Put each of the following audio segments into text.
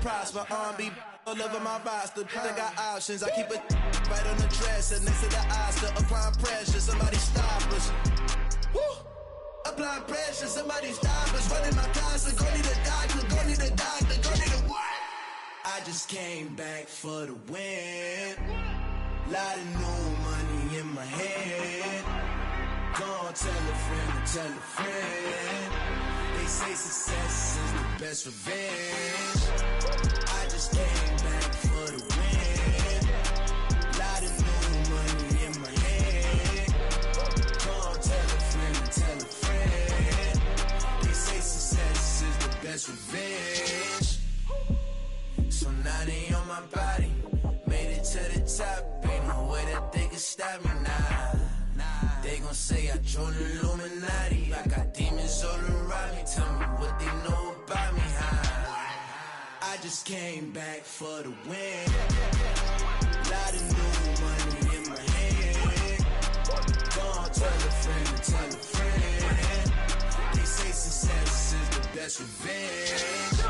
prosper. R&B all over my roster. I got options. I keep it right on the dresser next to the Oscar. Applying pressure, somebody stop us. Woo! Applying pressure, somebody stop us. Running my closet, go need a doctor, go need a doctor, go need a what? I just came back for the win. Lot of new money in my head. Gonna tell a friend to tell a friend. They say success is the best revenge. I just came back for the win. Lot of new money in my head. Gonna tell a friend to tell a friend. They say success is the best revenge. So now they on my body. Made it to the top. Ain't no way that they can stop me now. They gon' say I joined the Illuminati. I got demons all around me. Tell me what they know about me, huh? I just came back for the win. Lot of new money in my head. Gonna tell a friend to tell a friend. They say success is the best revenge.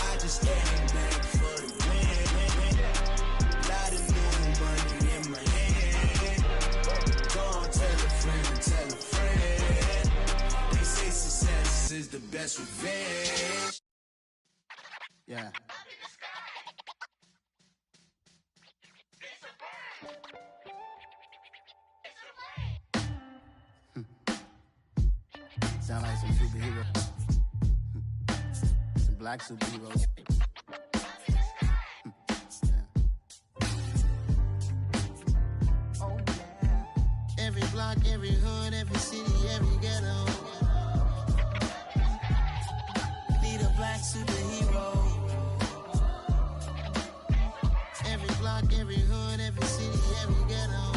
I just came back for the win. Lot of new money in my head. Gonna tell a friend to tell a friend. They say success is the best revenge. Yeah. Sound like some superheroes. Some black superheroes. Every block, every hood, every city, every ghetto. Need a black superhero. Every block, every hood, every city, every ghetto.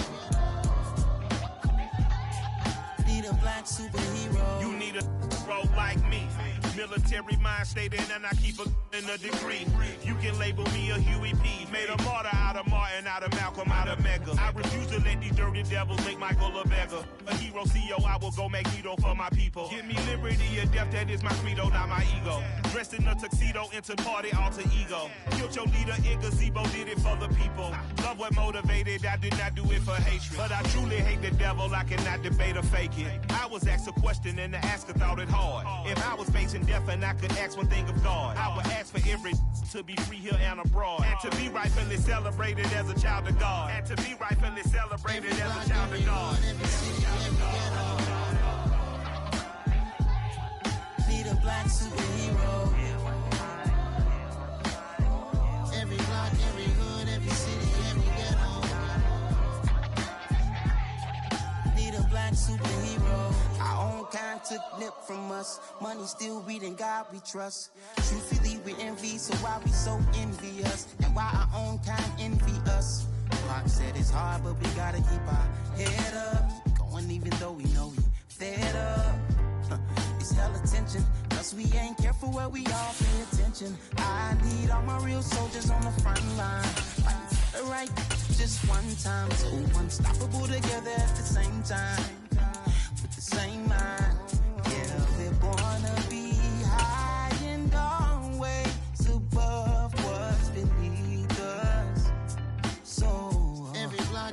Need a black superhero. You need a role like me. Military mind stated, and I keep a in a degree. You can label me a Huey P. Made a martyr out of Martin, out of Malcolm, out of Mega. I refuse to let these dirty devils make Michael a beggar. A hero CEO, I will go Magneto for my people. Give me liberty or death, that is my credo, not my ego. Dressed in a tuxedo, into party, alter ego. Killed your leader in gazebo, did it for the people. Love what motivated, I did not do it for hatred. But I truly hate the devil, I cannot debate or fake it. I was asked a question and the asker thought it hard. If I was facing death and I could ask one thing of God, I would ask for every to be free here and abroad. And to be rightfully celebrated as a child of God. And to be rightfully celebrated as a child of God. Need a black superhero. Every block, every hood, every city, every ghetto. Need a black superhero. Our own kind took nip from us. Money still reading God we trust. Truthfully we envy, so why we so envious? And why our own kind envy us? Pac said it's hard, but we gotta keep our head up. Going even though we know we fed up. It's hella tension, plus we ain't careful where we all pay attention. I need all my real soldiers on the front line. Fighting for the right, just one time. So unstoppable together at the same time. With the same mind. Yeah, we're gonna be high and always above what's beneath us. So every block,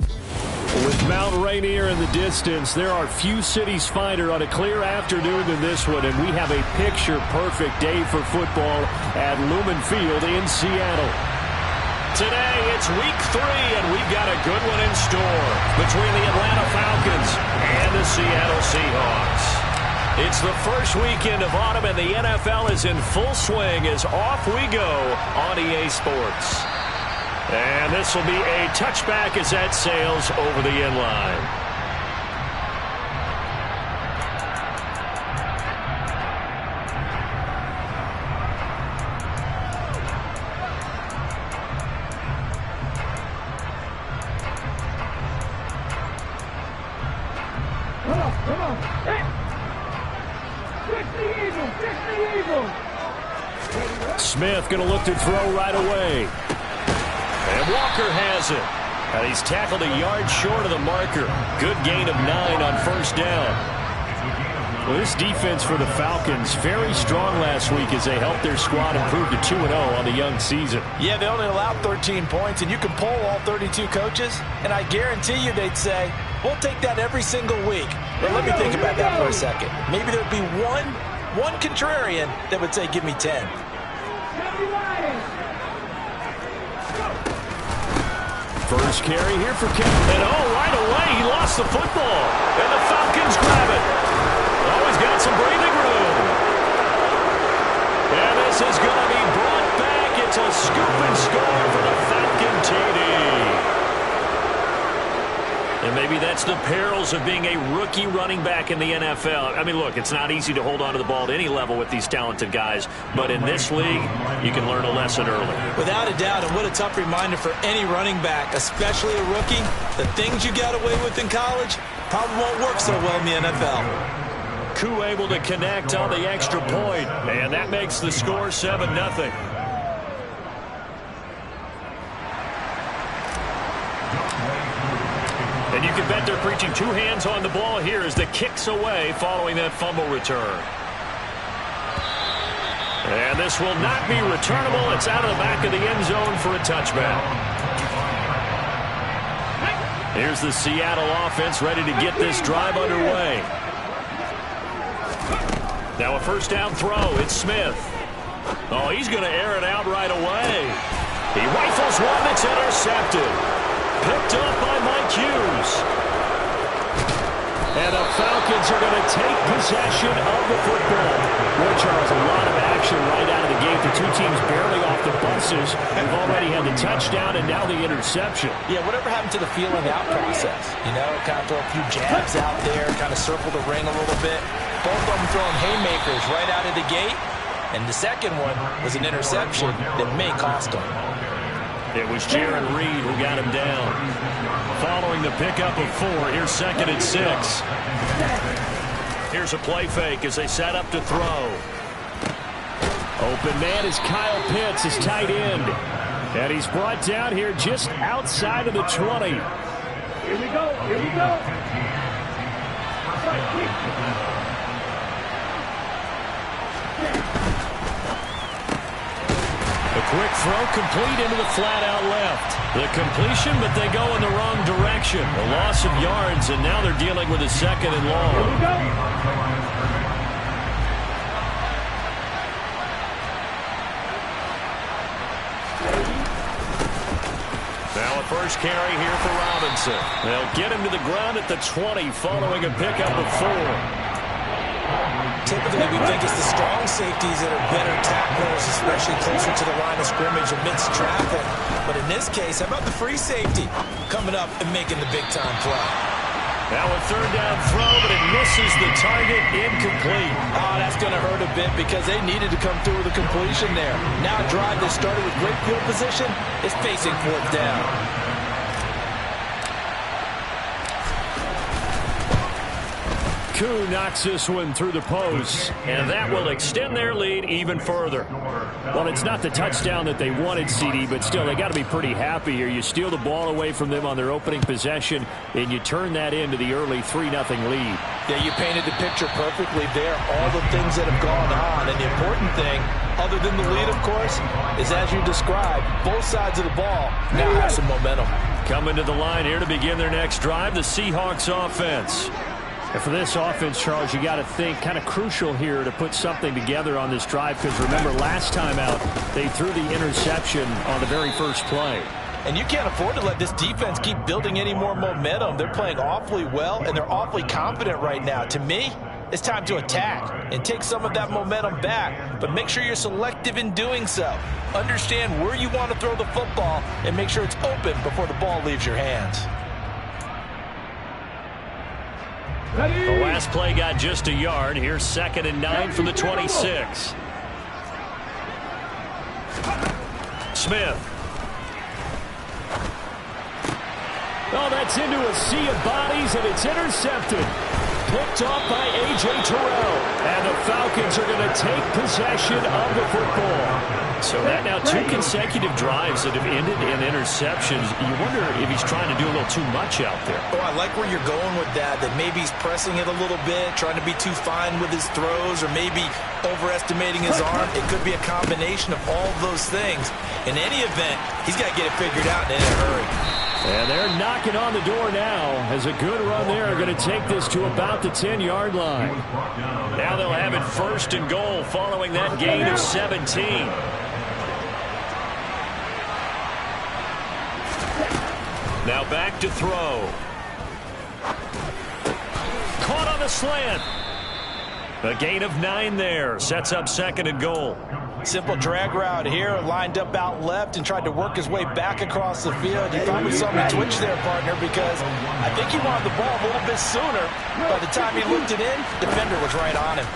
with Mount Rainier in the distance, there are few cities finer on a clear afternoon than this one, and we have a picture-perfect day for football at Lumen Field in Seattle. Today, it's week 3, and we've got a good one in store between the Atlanta Falcons and the Seattle Seahawks. It's the first weekend of autumn, and the NFL is in full swing as off we go on EA Sports. And this will be a touchback as that sails over the end line. Come on. Hey. Fix the eagle. Fix the eagle. Smith going to look to throw right away. And Walker has it. And he's tackled a yard short of the marker. Good gain of 9 on first down. Well, this defense for the Falcons, very strong last week as they helped their squad improve to 2-0 on the young season. Yeah, they only allowed 13 points, and you can poll all 32 coaches, and I guarantee you they'd say, we'll take that every single week. But let me think about that for a second. Maybe there'd be one contrarian that would say, give me 10. First carry here for Kevin. And right away, he lost the football. And the Falcons grab it. Oh, he's got some breathing room. And this is going to be brought back. It's a scoop and score for the Falcon TD. And maybe that's the perils of being a rookie running back in the NFL. I mean, look, it's not easy to hold on to the ball at any level with these talented guys. But in this league, you can learn a lesson early. Without a doubt, and what a tough reminder for any running back, especially a rookie. The things you got away with in college probably won't work so well in the NFL. Koo able to connect on the extra point, and that makes the score 7-0. And you can bet they're preaching two hands on the ball here as the kick's away following that fumble return. And this will not be returnable. It's out of the back of the end zone for a touchback. Here's the Seattle offense ready to get this drive underway. Now a first down throw. It's Smith. Oh, he's going to air it out right away. He rifles one that's intercepted. Picked up by Mike Hughes. And the Falcons are going to take possession of the football. Boy, Charles, a lot of action right out of the gate. The two teams barely off the buses. We've already had the touchdown and now the interception. Yeah, whatever happened to the feeling out process? You know, kind of throw a few jabs out there, kind of circle the ring a little bit. Both of them throwing haymakers right out of the gate. And the second one was an interception that may cost them. It was Jaron Reed who got him down. Following the pickup of 4, here's 2nd and 6. Here's a play fake as they set up to throw. Open man is Kyle Pitts, his tight end. And he's brought down here just outside of the 20. Here we go. Here we go. A quick throw complete into the flat out left. The completion, but they go in the wrong direction. A loss of yards, and now they're dealing with a 2nd and long. Here we go. Now a first carry here for Robinson. They'll get him to the ground at the 20 following a pickup of 4. Typically, we think it's the strong safeties that are better tacklers, especially closer to the line of scrimmage amidst traffic. But in this case, how about the free safety coming up and making the big-time play? Now a third down throw, but it misses the target, incomplete. Oh, that's going to hurt a bit because they needed to come through with a completion there. Now a drive that started with great field position is facing 4th down. Koo knocks this one through the post, and that will extend their lead even further. Well, it's not the touchdown that they wanted, CD, but still, they got to be pretty happy here. You steal the ball away from them on their opening possession, and you turn that into the early 3-0 lead. Yeah, you painted the picture perfectly there, all the things that have gone on, and the important thing, other than the lead, of course, is as you described, both sides of the ball now have some momentum. Coming to the line here to begin their next drive, the Seahawks offense. And for this offense, Charles, you got to think kind of crucial here to put something together on this drive because remember last time out they threw the interception on the very first play. And you can't afford to let this defense keep building any more momentum. They're playing awfully well and they're awfully confident right now. To me, it's time to attack and take some of that momentum back, but make sure you're selective in doing so. Understand where you want to throw the football and make sure it's open before the ball leaves your hands. Ready. The last play got just a yard. Here's 2nd and 9 from the 26. Smith. Oh, that's into a sea of bodies, and it's intercepted. picked off by A.J. Terrell. And the Falcons are going to take possession of the football. So that now 2 consecutive drives that have ended in interceptions. You wonder if he's trying to do a little too much out there. Oh, I like where you're going with that maybe he's pressing it a little bit, trying to be too fine with his throws, or maybe overestimating his arm. It could be a combination of all those things. In any event, he's got to get it figured out in a hurry. And they're knocking on the door now as a good run there are going to take this to about the 10-yard line. Now they'll have it 1st and goal following that gain of 17. Now back to throw. Caught on the slant. A gain of 9 there. Sets up 2nd and goal. Simple drag route here, lined up out left and tried to work his way back across the field. You probably saw me twitch there, partner, because I think he wanted the ball a little bit sooner. By the time he looked it in, defender was right on him.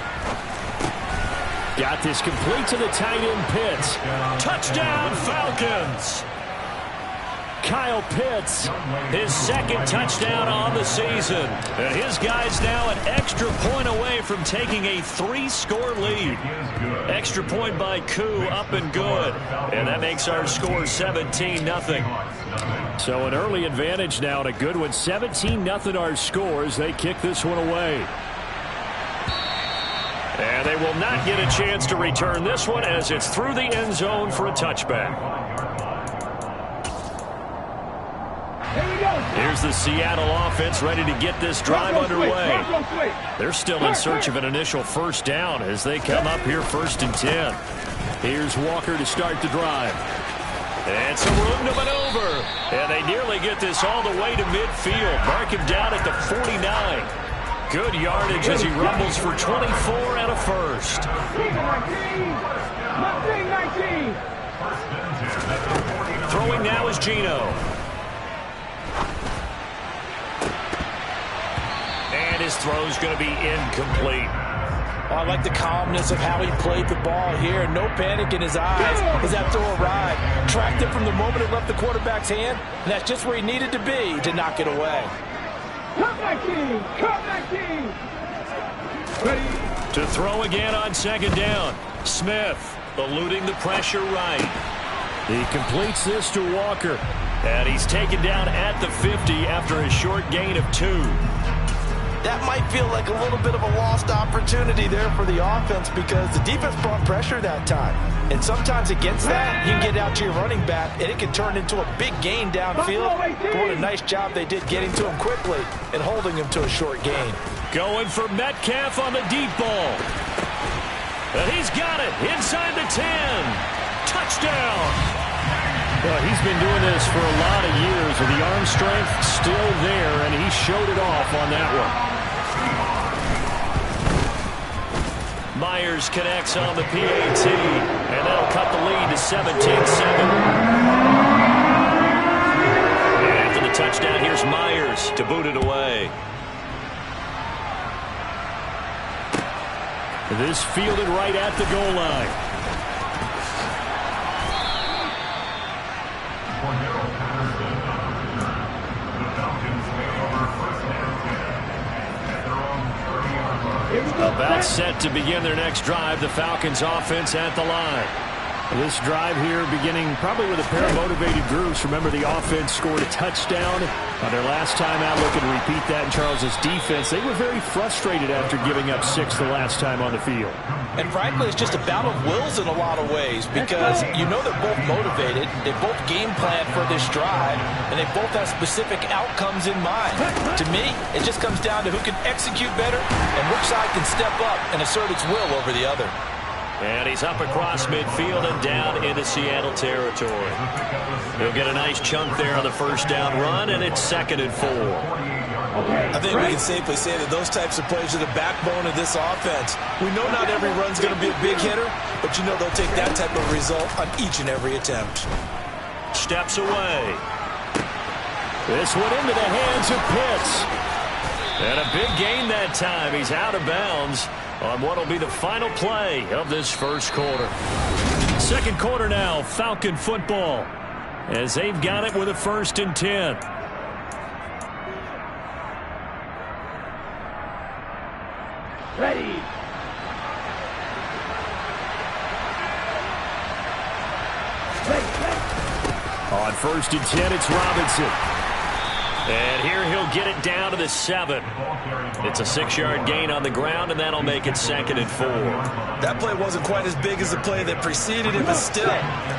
Got this complete to the tight end Pitts. Touchdown Falcons! Kyle Pitts, his 2nd touchdown on the season. And his guy's now an extra point away from taking a 3-score lead. Extra point by Koo, up and good. And that makes our score 17-0. So an early advantage now, and a good one. 17-0 our scores. They kick this one away. And they will not get a chance to return this one as it's through the end zone for a touchback. Here's the Seattle offense ready to get this drive underway. They're still in search of an initial 1st down as they come up here 1st and 10. Here's Walker to start the drive. And some room to maneuver. And they nearly get this all the way to midfield. Mark him down at the 49. Good yardage as he rumbles for 24 and a 1st. 19. Throwing now is Geno. And his throw's going to be incomplete. Oh, I like the calmness of how he played the ball here. No panic in his eyes as that throw arrived. Tracked it from the moment it left the quarterback's hand, and that's just where he needed to be to knock it away. Come back, team! Come back, team! Ready? To throw again on 2nd down. Smith eluding the pressure right. He completes this to Walker. And he's taken down at the 50 after a short gain of 2. That might feel like a little bit of a lost opportunity there for the offense because the defense brought pressure that time. And sometimes against that, you can get out to your running back, and it can turn into a big gain downfield. But what a nice job they did getting to him quickly and holding him to a short gain. Going for Metcalf on the deep ball. And he's got it inside the 10. Touchdown! Well, he's been doing this for a lot of years with the arm strength still there, and he showed it off on that one. Myers connects on the PAT, and that'll cut the lead to 17-7. And after the touchdown, here's Myers to boot it away. This fielded right at the goal line. About set to begin their next drive, the Falcons offense at the line. This drive here beginning probably with a pair of motivated groups. Remember, the offense scored a touchdown on their last time out. Looking to repeat that in Charles's defense. They were very frustrated after giving up 6 the last time on the field. And frankly, it's just a battle of wills in a lot of ways because you know they're both motivated. They both game plan for this drive, and they both have specific outcomes in mind. To me, it just comes down to who can execute better and which side can step up and assert its will over the other. And he's up across midfield and down into Seattle territory. He'll get a nice chunk there on the 1st down run, and it's 2nd and 4. I think we can safely say that those types of plays are the backbone of this offense. We know not every run's going to be a big hitter, but you know they'll take that type of result on each and every attempt. Steps away. This one into the hands of Pitts. And a big gain that time. He's out of bounds on what will be the final play of this 1st quarter. 2nd quarter now, Falcon football, as they've got it with a 1st and 10. On 1st and 10, it's Robinson. And here he'll get it down to the 7. It's a 6-yard gain on the ground, and that'll make it 2nd and 4. That play wasn't quite as big as the play that preceded it, but still,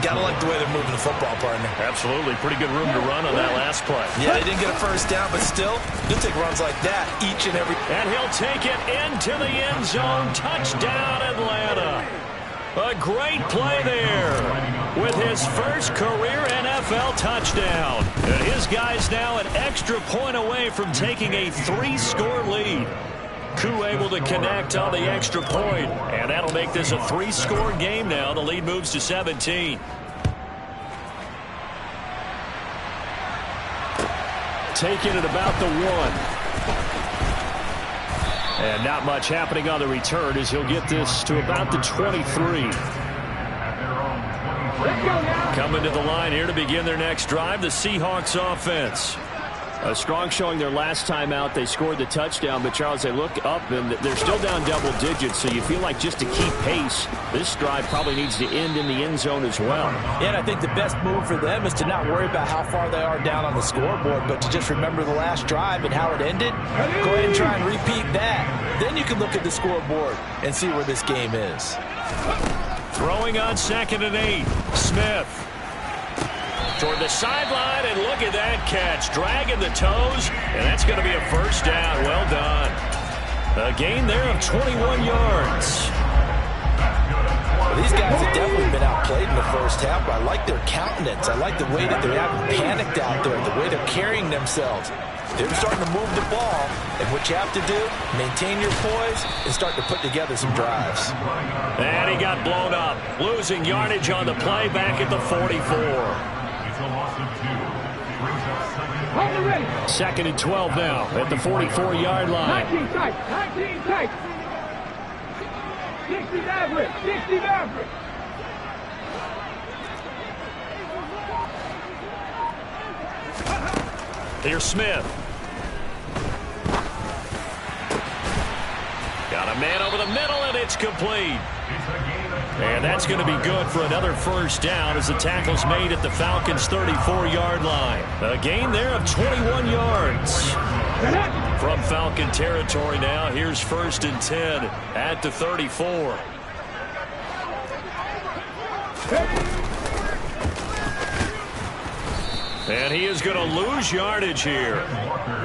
gotta like the way they're moving the football, partner. Absolutely. Pretty good room to run on that last play. Yeah, they didn't get a first down, but still, you'll take runs like that each and every. And he'll take it into the end zone. Touchdown, Atlanta. A great play there with his first career NFL touchdown. And his guys now an extra point away from taking a 3-score lead. Koo able to connect on the extra point, and that'll make this a 3-score game now. The lead moves to 17. Taking it about the 1. And not much happening on the return as he'll get this to about the 23. Coming to the line here to begin their next drive, the Seahawks offense. A strong showing their last time out. They scored the touchdown, but Charles, they look up and they're still down double digits, so you feel like just to keep pace, this drive probably needs to end in the end zone as well. Yeah, and I think the best move for them is to not worry about how far they are down on the scoreboard, but to just remember the last drive and how it ended. Go ahead and try and repeat that. Then you can look at the scoreboard and see where this game is. Throwing on 2nd and 8. Smith. Toward the sideline, and look at that catch. Dragging the toes, and that's going to be a first down. Well done. A gain there of 21 yards. Well, these guys have definitely been outplayed in the first half, but I like their countenance. I like the way that they haven't panicked out there, the way they're carrying themselves. They're starting to move the ball, and what you have to do, maintain your poise and start to put together some drives. And he got blown up, losing yardage on the play back at the 44. 2nd and 12 now at the 44-yard line. 19 tight. 60 average. Here's Smith. Got a man over the middle, and it's complete. And that's going to be good for another first down as the tackle's made at the Falcons' 34-yard line. A gain there of 21 yards. From Falcon territory now, here's 1st and 10 at the 34. And he is going to lose yardage here.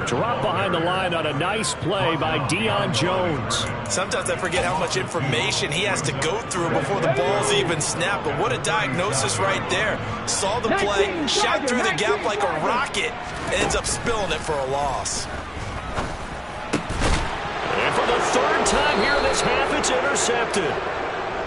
Drop behind the line on a nice play by Deion Jones. Sometimes I forget how much information he has to go through before the ball's even snapped. But what a diagnosis right there. Saw the play, shot through the gap like a rocket, and ends up spilling it for a loss. And for the 3rd time here in this half, it's intercepted.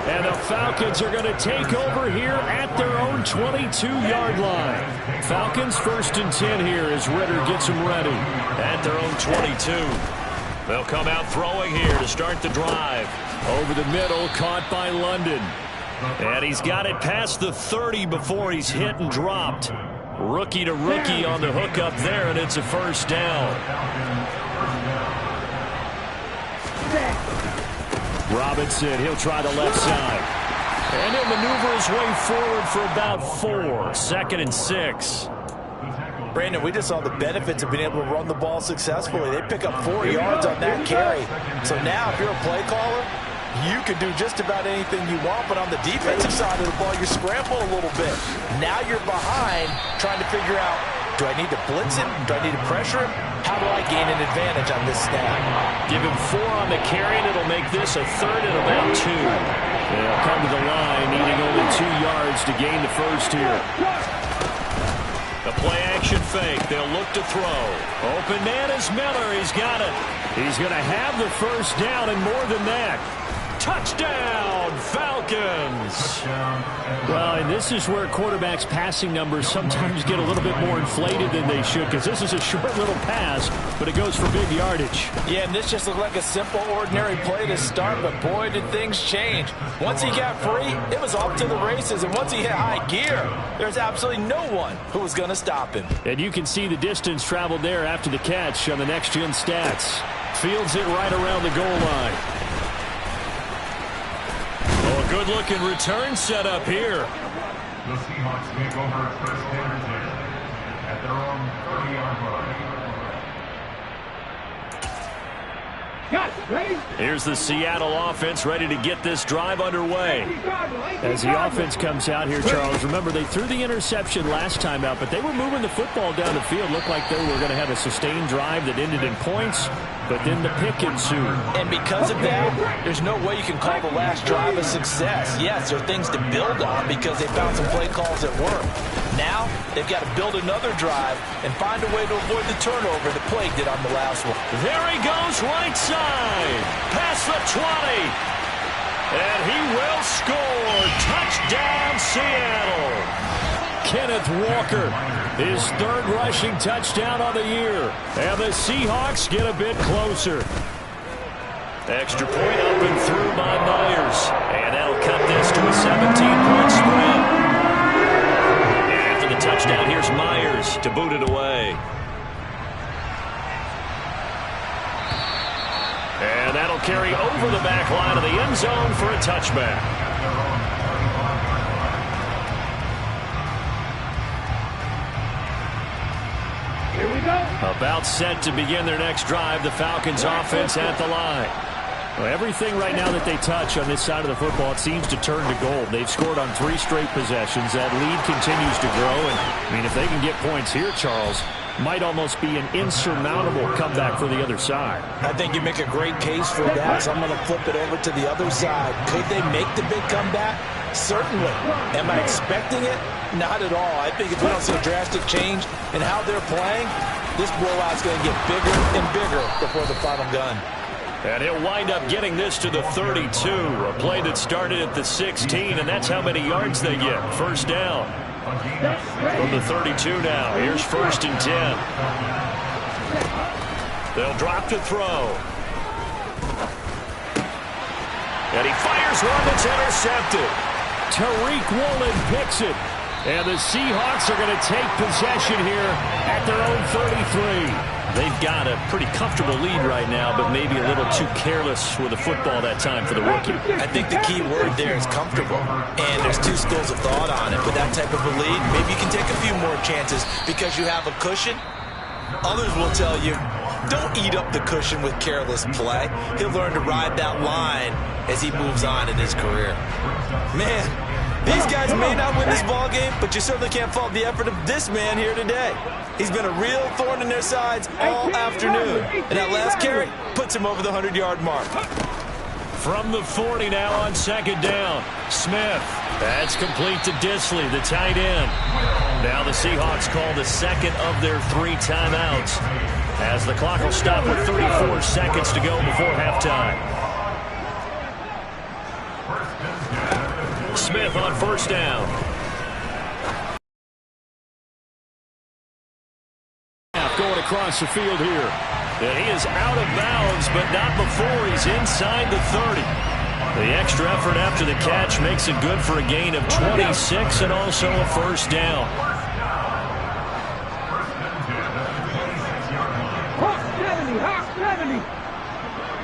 And the Falcons are going to take over here at their own 22-yard line. Falcons 1st and 10 here as Ritter gets them ready at their own 22. They'll come out throwing here to start the drive. Over the middle, caught by London. And he's got it past the 30 before he's hit and dropped. Rookie to rookie on the hook up there, and it's a first down. Robinson, he'll try the left side. And he'll maneuver his way forward for about 4. 2nd and 6. Brandon, we just saw the benefits of being able to run the ball successfully. They pick up 4 yards on that carry. So now if you're a play caller, you can do just about anything you want. But on the defensive side of the ball, you scramble a little bit. Now you're behind trying to figure out, do I need to blitz him? Do I need to pressure him? How do I gain an advantage on this snap? Give him 4 on the carry, and it'll make this a 3rd and about 2. They'll come to the line, needing only 2 yards to gain the first here. The play-action fake. They'll look to throw. Open man is Miller. He's got it. He's going to have the first down, and more than that. Touchdown, Falcons! Well, and this is where quarterbacks' passing numbers sometimes get a little bit more inflated than they should, because this is a short little pass, but it goes for big yardage. Yeah, and this just looked like a simple, ordinary play to start, but boy, did things change. Once he got free, it was off to the races, and once he hit high gear, there's absolutely no one who was going to stop him. And you can see the distance traveled there after the catch on the next-gen stats. Fields it right around the goal line. Oh, a good-looking return set up here. The Seahawks take over first and 10 at their own 30-yard line. Here's the Seattle offense ready to get this drive underway. As the offense comes out here, Charles, remember they threw the interception last time out, but they were moving the football down the field. Looked like they were going to have a sustained drive that ended in points, but then the pick ensued. And because of that, there's no way you can call the last drive a success. Yes, there are things to build on because they found some play calls that work. Now, they've got to build another drive and find a way to avoid the turnover that plagued it on the last one. There he goes, right side, past the 20. And he will score. Touchdown, Seattle. Kenneth Walker, his third rushing touchdown of the year. And the Seahawks get a bit closer. Extra point up and through by Myers. And that'll cut this to a 17-point spread. And after the touchdown, here's Myers to boot it away. And that'll carry over the back line of the end zone for a touchback. Here we go. About set to begin their next drive, the Falcons offense at the line. Well, everything right now that they touch on this side of the football, it seems to turn to gold. They've scored on 3 straight possessions. That lead continues to grow. And, I mean, if they can get points here, Charles, might almost be an insurmountable comeback for the other side. I think you make a great case for that, so I'm going to flip it over to the other side. Could they make the big comeback? Certainly. Am I expecting it? Not at all. I think if we don't see a drastic change in how they're playing, this blowout's going to get bigger and bigger before the final gun. And he'll wind up getting this to the 32. A play that started at the 16, and that's how many yards they get. First down. From the 32 now. Here's first and 10. They'll drop to throw. And he fires one that's intercepted. Tariq Woolen picks it. And the Seahawks are going to take possession here at their own 33. They've got a pretty comfortable lead right now, but maybe a little too careless with the football that time for the rookie. I think the key word there is comfortable, and there's 2 schools of thought on it. With that type of a lead, maybe you can take a few more chances because you have a cushion. Others will tell you, don't eat up the cushion with careless play. He'll learn to ride that line as he moves on in his career. Man, these guys may not win this ball game, but you certainly can't fault the effort of this man here today. He's been a real thorn in their sides all afternoon. And that last carry puts him over the 100-yard mark. From the 40 now on second down. Smith. That's complete to Disley, the tight end. Now the Seahawks call the second of their 3 timeouts as the clock will stop with 34 seconds to go before halftime. Smith on first down. Going across the field here. And he is out of bounds, but not before he's inside the 30. The extra effort after the catch makes it good for a gain of 26 and also a first down. Hawk 70, Hawk 70.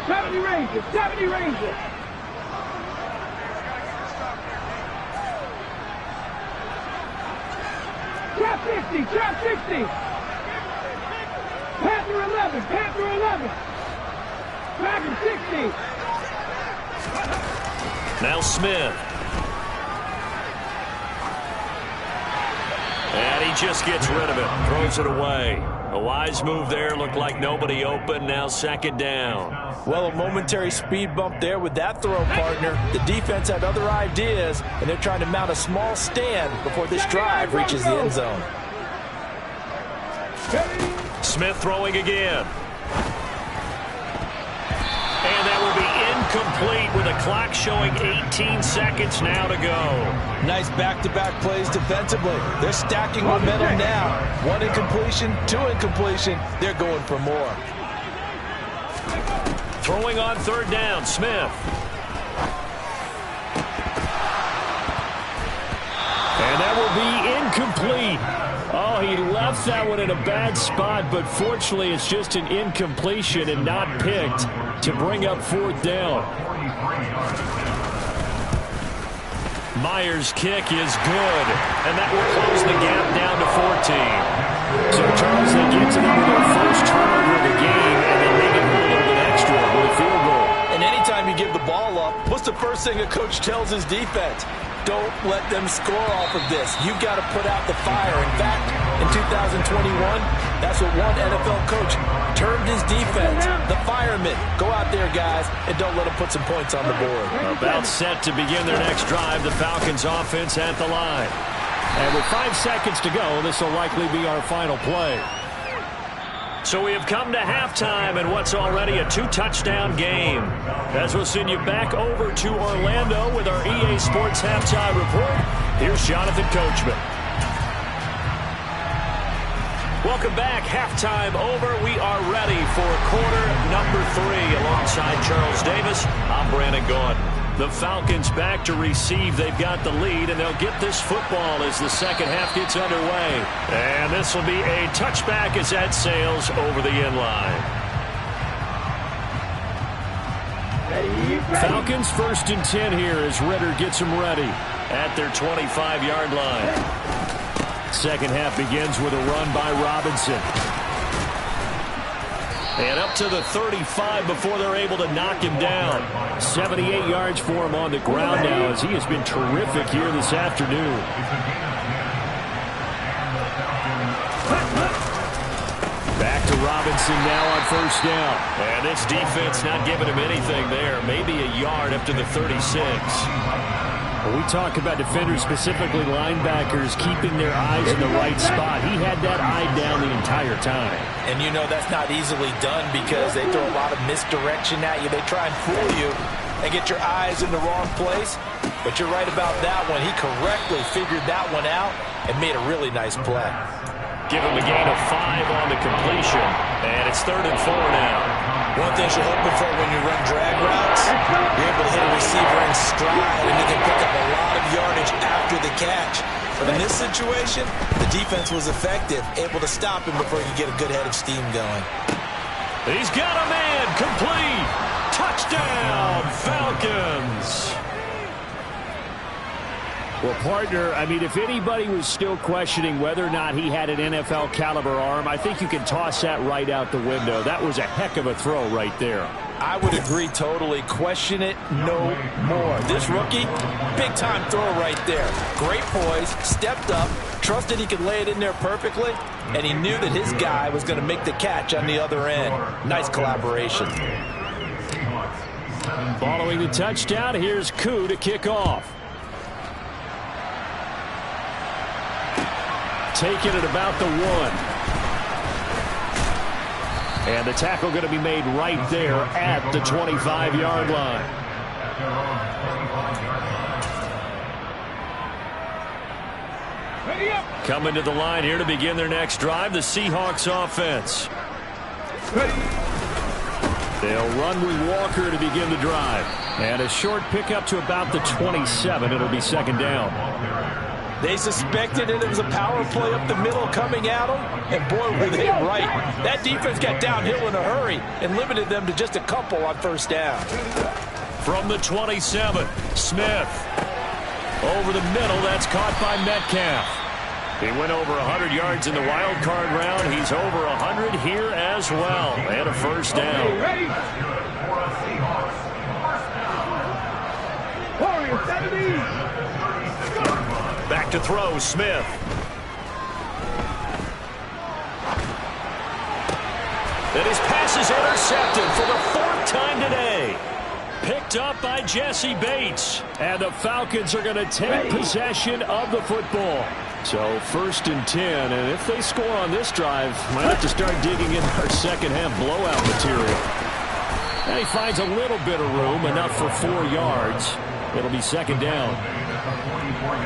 70 Rangers, 70 Rangers. Trap 50, trap 60. Panther 11, Panther 11. Dragon 60. Now Smith. And he just gets rid of it. Throws it away. A wise move there. Looked like nobody open. Now second down. Well, a momentary speed bump there with that throw, partner. The defense had other ideas, and they're trying to mount a small stand before this drive reaches the end zone. Smith throwing again. And that will be incomplete with the clock showing 18 seconds now to go. Nice back-to-back plays defensively. They're stacking momentum now. 1 incompletion, 2 incompletion. They're going for more. Throwing on third down, Smith. And that will be incomplete. Oh, he left that one in a bad spot, but fortunately it's just an incompletion and not picked to bring up fourth down. Myers' kick is good, and that will close the gap down to 14. So, Charles, they get to them with their first turnover of the game, and then they get a little bit extra with a field goal. And anytime you give the ball up, what's the first thing a coach tells his defense? Don't let them score off of this. You've got to put out the fire. In fact, in 2021, that's what one NFL coach termed his defense, the firemen. Go out there, guys, and don't let them put some points on the board. About set to begin their next drive, the Falcons offense at the line. And with 5 seconds to go, this will likely be our final play. So we have come to halftime in what's already a 2-touchdown game. As we'll send you back over to Orlando with our EA Sports Halftime Report, here's Jonathan Coachman. Welcome back. Halftime over. We are ready for quarter number 3. Alongside Charles Davis, I'm Brandon Gordon. The Falcons back to receive. They've got the lead, and they'll get this football as the second half gets underway. And this will be a touchback as that sails over the end line. Falcons 1st and 10 here as Ritter gets them ready at their 25-yard line. Second half begins with a run by Robinson. And up to the 35 before they're able to knock him down. 78 yards for him on the ground now as he has been terrific here this afternoon. Back to Robinson now on 1st down. And this defense not giving him anything there. Maybe a yard up to the 36. When we talk about defenders, specifically linebackers, keeping their eyes in the right spot, he had that eye down the entire time. And you know that's not easily done because they throw a lot of misdirection at you. They try and fool you and get your eyes in the wrong place. But you're right about that one. He correctly figured that one out and made a really nice play. Give him a gain of 5 on the completion. And it's 3rd and 4 now. One thing you're hoping for when you run drag routes, you're able to hit a receiver in stride, and you can pick up a lot of yardage after the catch. But in this situation, the defense was effective, able to stop him before he could get a good head of steam going. He's got a man, complete. Touchdown, Falcons. Well, partner, I mean, if anybody was still questioning whether or not he had an NFL caliber arm, I think you can toss that right out the window. That was a heck of a throw right there. I would agree totally. Question it no more. This rookie, big-time throw right there. Great poise, stepped up, trusted he could lay it in there perfectly, and he knew that his guy was going to make the catch on the other end. Nice collaboration. Following the touchdown, here's Koo to kick off. Taken at about the 1. And the tackle going to be made right there at the 25-yard line. Coming to the line here to begin their next drive, the Seahawks offense. They'll run with Walker to begin the drive. And a short pickup to about the 27. It'll be 2nd down. They suspected it was a power play up the middle coming at them, and boy, were they right. That defense got downhill in a hurry and limited them to just a couple on 1st down. From the 27, Smith. Over the middle, that's caught by Metcalf. He went over 100 yards in the wild card round. He's over 100 here as well. And a 1st down. Back to throw, Smith. And his pass is intercepted for the 4th time today. Picked up by Jesse Bates. And the Falcons are going to take possession of the football. So 1st and 10. And if they score on this drive, might have to start digging in our second half blowout material. And he finds a little bit of room, enough for 4 yards. It'll be 2nd down.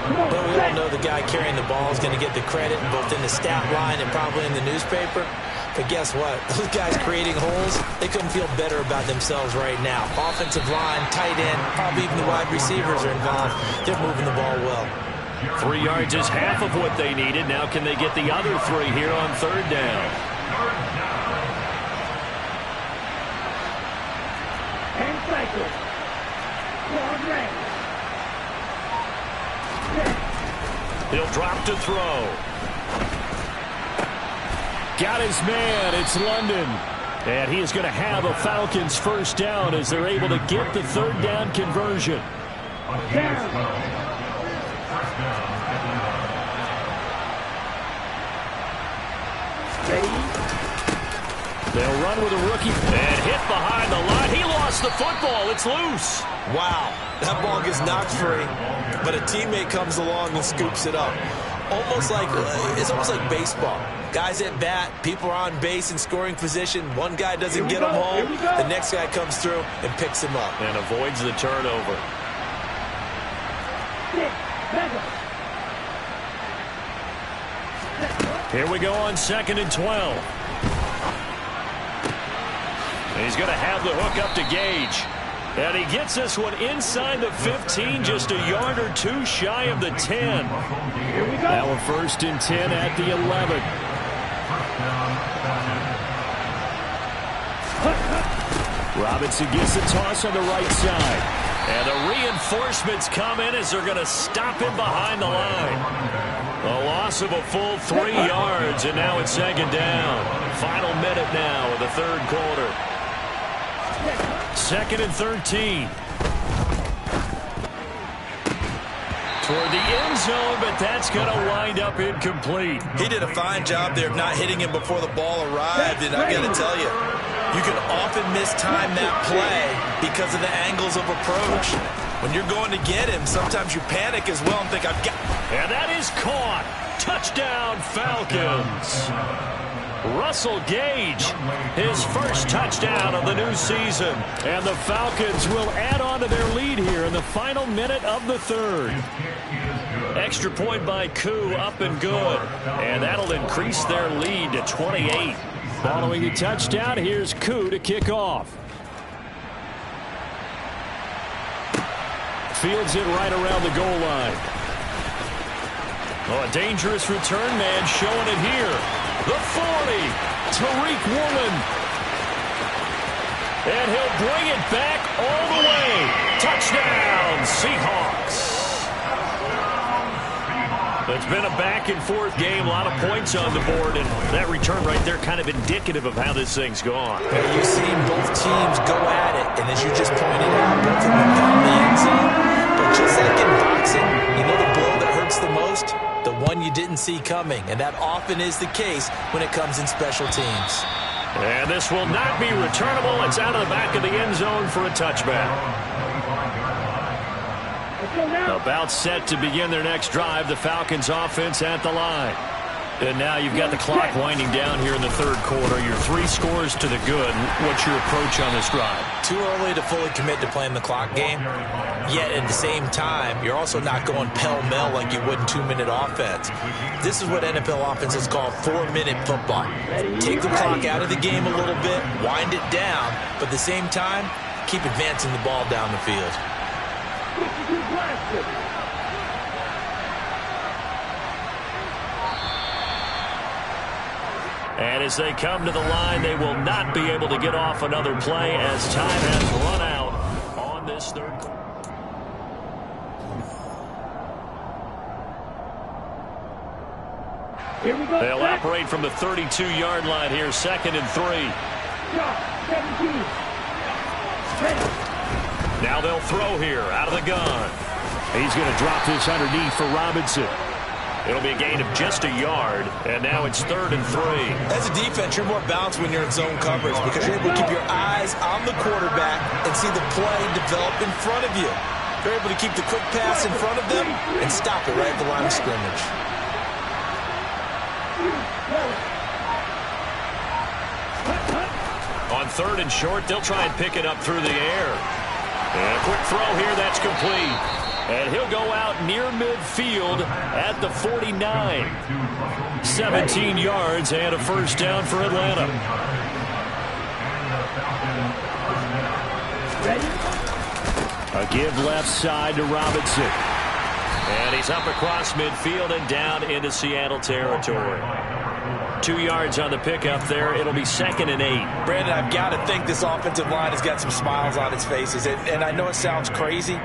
But we all know the guy carrying the ball is going to get the credit both in the stat line and probably in the newspaper. But guess what? Those guys creating holes, they couldn't feel better about themselves right now. Offensive line, tight end, probably even the wide receivers are involved. They're moving the ball well. 3 yards is half of what they needed. Now can they get the other 3 here on 3rd down? He'll drop to throw. Got his man. It's London. And he is going to have a Falcons first down as they're able to get the third down conversion. They'll run with a rookie and hit behind the line. He lost the football. It's loose. Wow, that ball gets knocked free, but a teammate comes along and scoops it up. It's almost like baseball. Guys at bat, people are on base in scoring position. One guy doesn't get him home. The next guy comes through and picks him up. And avoids the turnover. Here we go on 2nd and 12. He's going to have the hook up to Gage. And he gets this one inside the 15, just a yard or two shy of the 10. Now a 1st and 10 at the 11. Robinson gets the toss on the right side. And the reinforcements come in as they're going to stop him behind the line. A loss of a full 3 yards, and now it's 2nd down. Final minute now of the 3rd quarter. 2nd and 13. Toward the end zone, but that's going to wind up incomplete. He did a fine job there of not hitting him before the ball arrived, and I got to tell you, you can often mistime that play because of the angles of approach. When you're going to get him, sometimes you panic as well and think, I've got... And that is caught. Touchdown, Falcons. Russell Gage, his first touchdown of the new season. And the Falcons will add on to their lead here in the final minute of the 3rd. Extra point by Koo, up and good. And that'll increase their lead to 28. Following the touchdown, here's Koo to kick off. Fields it right around the goal line. Oh, a dangerous return man showing it here. The 40, Tariq Woolen. And he'll bring it back all the way. Touchdown, Seahawks. It's been a back-and-forth game, a lot of points on the board, and that return right there kind of indicative of how this thing's gone. You've seen both teams go at it, and as you just pointed out, both of them found the end zone. But just like in boxing, you know the blow that hurts the most? The one you didn't see coming, and that often is the case when it comes in special teams. And this will not be returnable. It's out of the back of the end zone for a touchback. About set to begin their next drive, the Falcons offense at the line. And now you've got the clock winding down here in the 3rd quarter. Your 3 scores to the good. What's your approach on this drive? Too early to fully commit to playing the clock game. Yet at the same time, you're also not going pell-mell like you would in 2-minute offense. This is what NFL offenses call 4-minute football. Take the clock out of the game a little bit, wind it down, but at the same time, keep advancing the ball down the field. And as they come to the line, they will not be able to get off another play as time has run out on this 3rd quarter. They'll operate from the 32-yard line here, 2nd and 3. Now they'll throw here out of the gun. He's going to drop this underneath for Robinson. It'll be a gain of just a yard, and now it's 3rd and 3. As a defense, you're more balanced when you're in zone coverage because you're able to keep your eyes on the quarterback and see the play develop in front of you. You're able to keep the quick pass in front of them and stop it right at the line of scrimmage. On 3rd and short, they'll try and pick it up through the air. And a quick throw here, that's complete. And he'll go out near midfield at the 49. 17 yards and a first down for Atlanta. A give left side to Robinson. And he's up across midfield and down into Seattle territory. 2 yards on the pickup there. It'll be 2nd and 8. Brandon, I've got to think this offensive line has got some smiles on its faces. And I know it sounds crazy,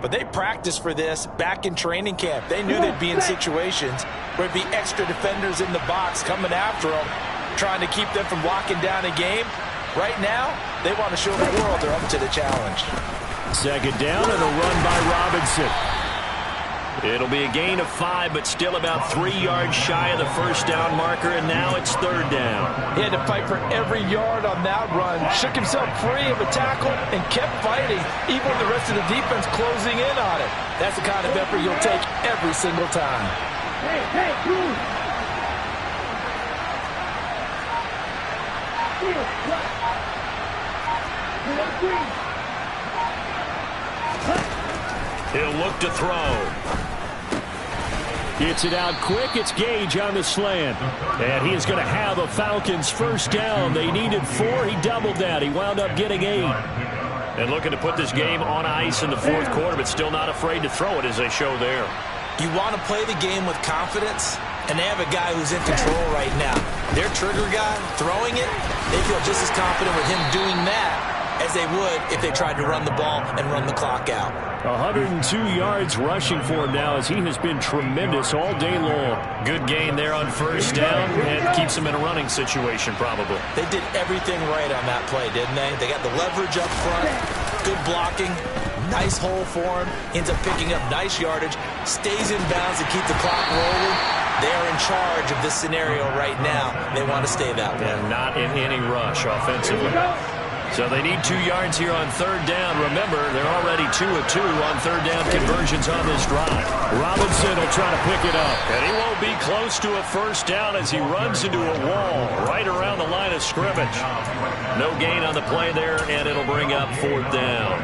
but they practiced for this back in training camp. They knew they'd be in situations where there'd be extra defenders in the box coming after them, trying to keep them from locking down a game. Right now, they want to show the world they're up to the challenge. Second down and a run by Robinson. It'll be a gain of 5, but still about 3 yards shy of the first down marker, and now it's third down. He had to fight for every yard on that run, shook himself free of a tackle, and kept fighting, even with the rest of the defense closing in on it. That's the kind of effort you'll take every single time. Hey, Cruz. He'll look to throw. Gets it out quick. It's Gage on the slant. And he is going to have a Falcons first down. They needed 4. He doubled that. He wound up getting 8. And looking to put this game on ice in the fourth quarter, but still not afraid to throw it as they show there. You want to play the game with confidence, and they have a guy who's in control right now. Their trigger guy, throwing it, they feel just as confident with him doing that as they would if they tried to run the ball and run the clock out. 102 yards rushing for him now as he has been tremendous all day long. Good gain there on first down and keeps him in a running situation probably. They did everything right on that play, didn't they? They got the leverage up front, good blocking, nice hole for him, ends up picking up nice yardage, stays in bounds to keep the clock rolling. They are in charge of this scenario right now. They want to stay that way. And not in any rush offensively. So they need 2 yards here on third down. Remember, they're already 2 of 2 on third down conversions on this drive. Robinson will try to pick it up. And he won't be close to a first down as he runs into a wall right around the line of scrimmage. No gain on the play there, and it'll bring up fourth down.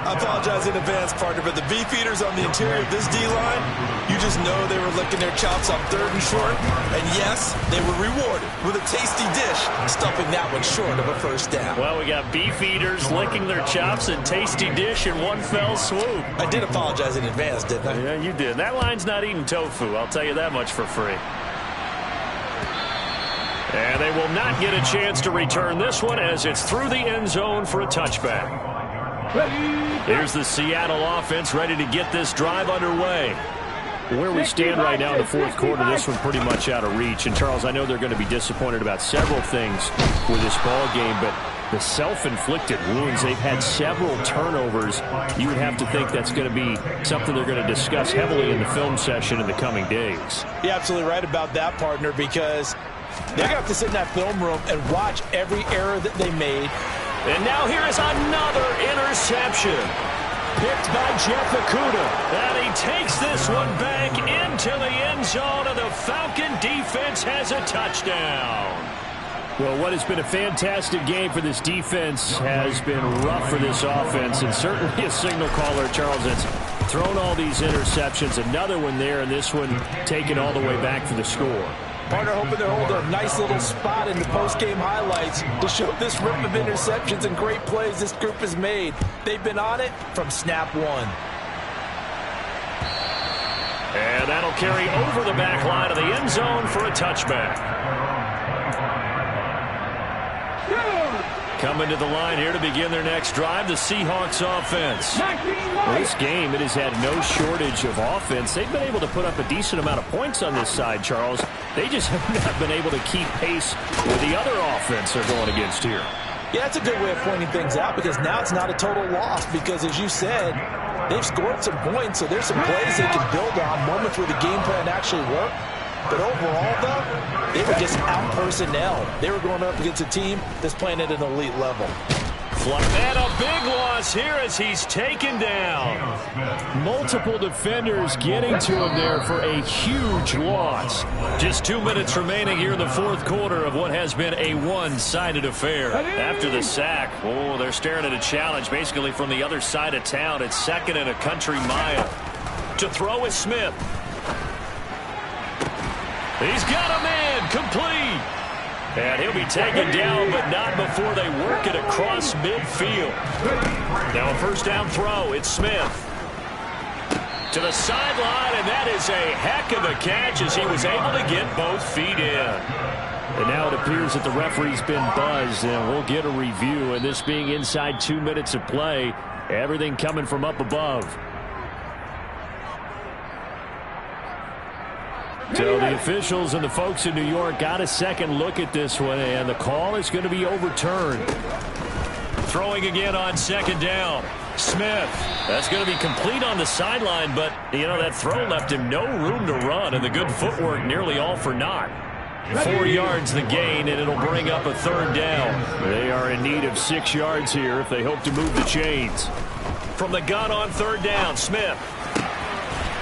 I apologize in advance, partner, but the beefeaters on the interior of this D-line, you just know they were licking their chops on third and short. And yes, they were rewarded with a tasty dish, stuffing that one short of a first down. Well, we got beefeaters licking their chops and tasty dish in one fell swoop. I did apologize in advance, didn't I? Yeah, you did. That line's not eating tofu, I'll tell you that much for free. And they will not get a chance to return this one as it's through the end zone for a touchback. Here's the Seattle offense ready to get this drive underway. Where we stand right now in the fourth quarter, this one pretty much out of reach. And, Charles, I know they're going to be disappointed about several things with this ball game, but the self-inflicted wounds, they've had several turnovers. You would have to think that's going to be something they're going to discuss heavily in the film session in the coming days. You're absolutely right about that, partner, because they're going to have to sit in that film room and watch every error that they made. And now here is another interception. Picked by Jeff Okudah. And he takes this one back into the end zone, and the Falcon defense has a touchdown. Well, what has been a fantastic game for this defense has been rough for this offense, and certainly a signal caller, Charles, that's thrown all these interceptions. Another one there, and this one taken all the way back for the score. Partner hoping they hold a nice little spot in the post-game highlights to show this rip of interceptions and great plays this group has made. They've been on it from snap one. And that'll carry over the back line of the end zone for a touchback. Coming to the line here to begin their next drive, the Seahawks offense. Well, this game, it has had no shortage of offense. They've been able to put up a decent amount of points on this side, Charles. They just have not been able to keep pace with the other offense they're going against here. Yeah, that's a good way of pointing things out because now it's not a total loss because, as you said, they've scored some points, so there's some plays they can build on, moments where the game plan actually worked. But overall, though, they were just out-personnel. They were going up against a team that's playing at an elite level. And a big loss here as he's taken down. Multiple defenders getting to him there for a huge loss. Just 2 minutes remaining here in the fourth quarter of what has been a one-sided affair. After the sack, oh, they're staring at a challenge basically from the other side of town. It's second and a country mile. To throw is Smith. He's got a man, complete. And he'll be taken down, but not before they work it across midfield. Now a first down throw, it's Smith. To the sideline, and that is a heck of a catch as he was able to get both feet in. And now it appears that the referee's been buzzed, and we'll get a review. And this being inside 2 minutes of play, Everything coming from up above. So the officials and the folks in New York got a second look at this one, and the call is going to be overturned. Throwing again on second down. Smith. That's going to be complete on the sideline, but, that throw left him no room to run, and the good footwork nearly all for naught. 4 yards the gain, and it'll bring up a third down. They are in need of 6 yards here if they hope to move the chains. From the gun on third down, Smith.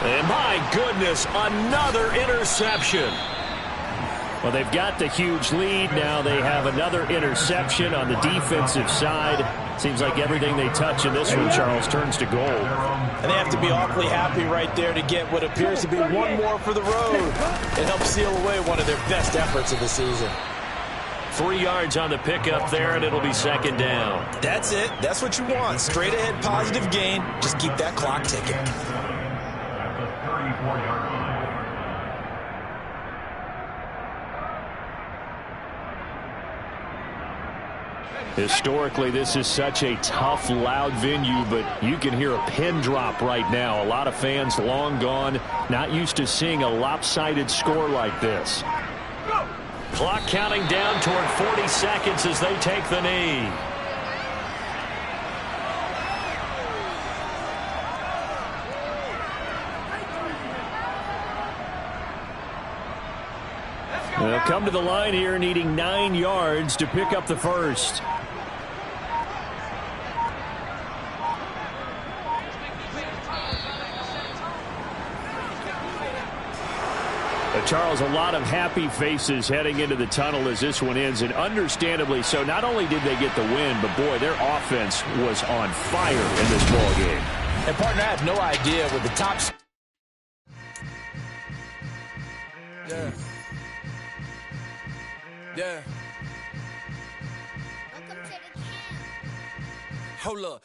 And my goodness, another interception. Well, they've got the huge lead. Now they have another interception on the defensive side. Seems like everything they touch in this one, Charles, turns to gold. And they have to be awfully happy right there to get what appears to be one more for the road. It helps seal away one of their best efforts of the season. 3 yards on the pickup there, and it'll be second down. That's it. That's what you want. Straight ahead, positive gain. Just keep that clock ticking. At the 34-yard line. Historically, this is such a tough, loud venue, but you can hear a pin drop right now. A lot of fans long gone, not used to seeing a lopsided score like this. Clock counting down toward 40 seconds as they take the knee. They'll come to the line here needing 9 yards to pick up the first. Charles, a lot of happy faces heading into the tunnel as this one ends, and understandably so. Not only did they get the win, but, boy, their offense was on fire in this ball game. And, partner, I have no idea with the top... Yeah. Yeah. Hold up.